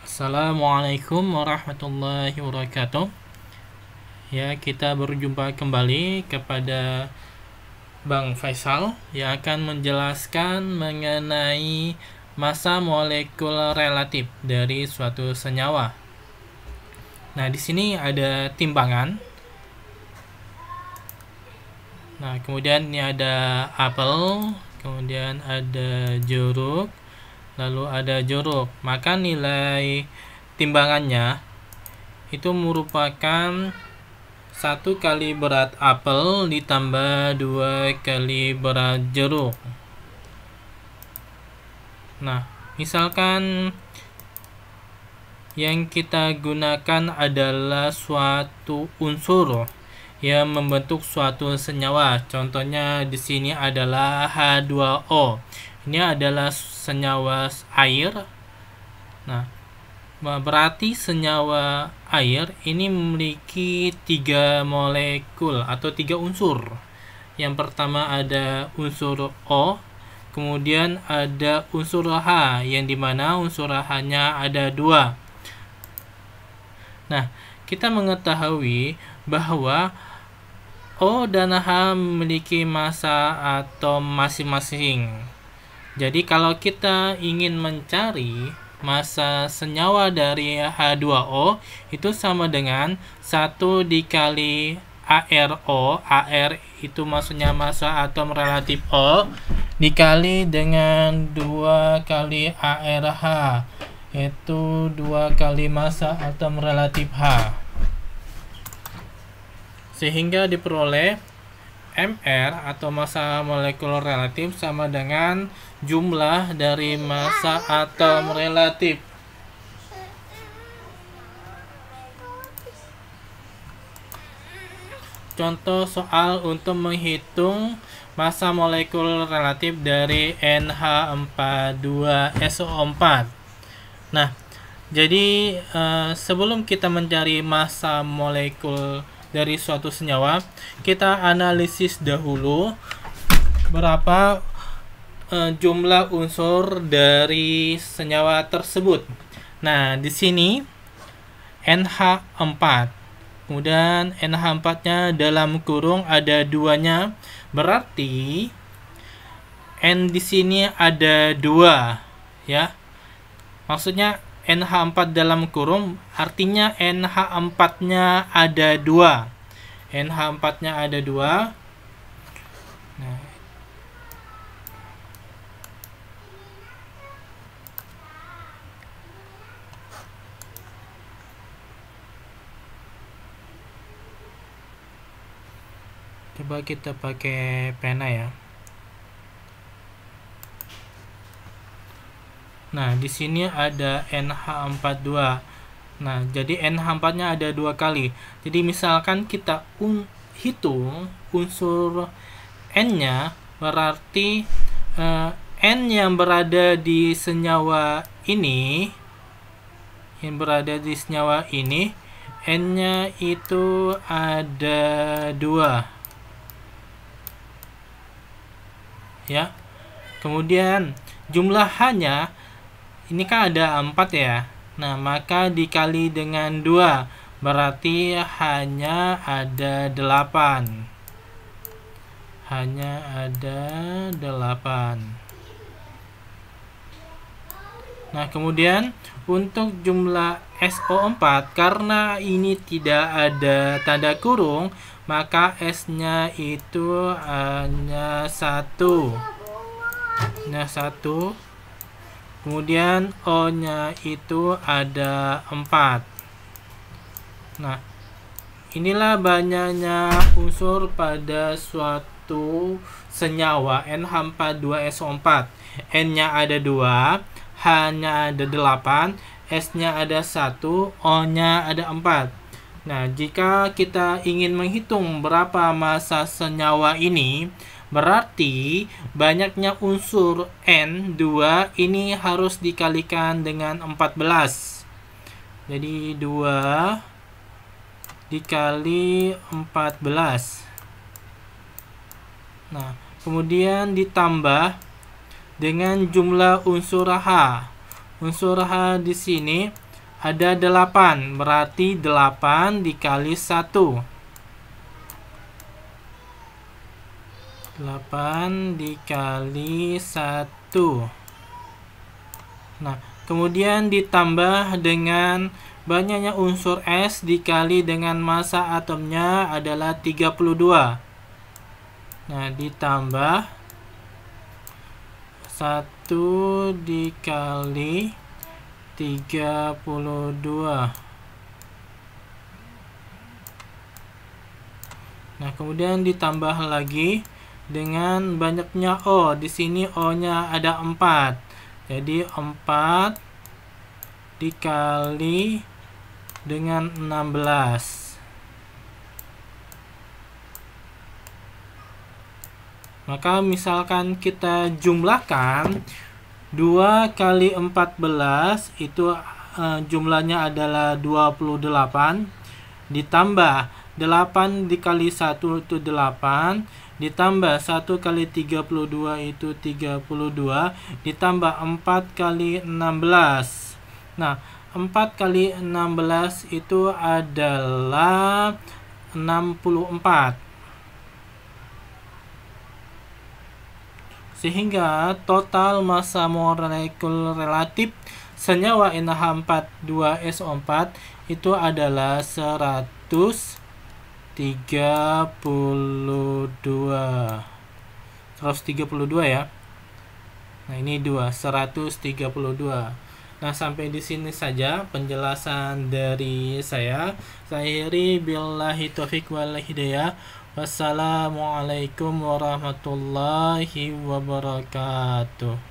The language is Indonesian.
Assalamualaikum warahmatullahi wabarakatuh. Ya, kita berjumpa kembali kepada Bang Faisal yang akan menjelaskan mengenai massa molekul relatif dari suatu senyawa. Nah, di sini ada timbangan. Nah, kemudian ini ada apel, kemudian ada jeruk, lalu ada jeruk. Maka nilai timbangannya itu merupakan 1 kali berat apel ditambah 2 kali berat jeruk. Nah, misalkan yang kita gunakan adalah suatu unsur yang membentuk suatu senyawa. Contohnya di sini adalah H2O. Ini adalah senyawa air. Nah, berarti senyawa air ini memiliki 3 molekul atau 3 unsur. Yang pertama ada unsur O, kemudian ada unsur H, yang dimana unsur H-nya ada 2. Nah, kita mengetahui bahwa O dan H memiliki massa atom masing-masing. Jadi kalau kita ingin mencari massa senyawa dari H2O itu sama dengan 1 dikali ARO. AR itu maksudnya massa atom relatif O dikali dengan 2 kali ARH, yaitu 2 kali massa atom relatif H, sehingga diperoleh MR atau massa molekul relatif sama dengan jumlah dari massa atom relatif. Contoh soal untuk menghitung massa molekul relatif dari NH42SO4. Nah, jadi sebelum kita mencari massa molekul dari suatu senyawa, kita analisis dahulu berapa jumlah unsur dari senyawa tersebut. Nah, di sini NH4. Kemudian NH4-nya dalam kurung ada 2-nya. Berarti N di sini ada 2, ya. Maksudnya NH4 dalam kurung artinya NH4-nya ada 2. NH4-nya ada 2. Nah, coba kita pakai pena ya. Nah, di sini ada NH42. Nah, jadi NH4-nya ada 2 kali. Jadi misalkan kita hitung unsur N-nya, berarti N yang berada di senyawa ini, N-nya itu ada 2. Ya. Kemudian jumlah H-nya ini kan ada 4 ya. Nah, maka dikali dengan 2, berarti hanya ada 8. Hanya ada 8. Nah, kemudian untuk jumlah SO4, karena ini tidak ada tanda kurung, maka S-nya itu hanya 1. Nah, 1. Kemudian O-nya itu ada 4. Nah, inilah banyaknya unsur pada suatu senyawa NH42SO4. N-nya ada 2, H-nya ada 8, S-nya ada 1, O-nya ada 4. Nah, jika kita ingin menghitung berapa massa senyawa ini, berarti banyaknya unsur N2 ini harus dikalikan dengan 14. Jadi 2 dikali 14. Nah, kemudian ditambah dengan jumlah unsur H. Unsur H di sini ada 8, berarti 8 dikali 1. 8 dikali 1. Nah, kemudian ditambah dengan banyaknya unsur S dikali dengan massa atomnya adalah 32. Nah, ditambah 1 dikali 32. Nah, kemudian ditambah lagi dengan banyaknya O. Di sini O-nya ada 4. Jadi 4 dikali dengan 16. Maka misalkan kita jumlahkan 2 kali 14 itu jumlahnya adalah 28, ditambah 8 dikali 1 itu 8, ditambah 1 kali 32 itu 32, ditambah 4 kali 16. Nah, 4 kali 16 itu adalah 64. Sehingga total massa molekul relatif senyawa NH42SO4 itu adalah 132 ya. Nah, ini 132. Nah, sampai di sini saja penjelasan dari saya. Saya akhiri billahi taufiq wal hidayah. Wassalamualaikum warahmatullahi wabarakatuh.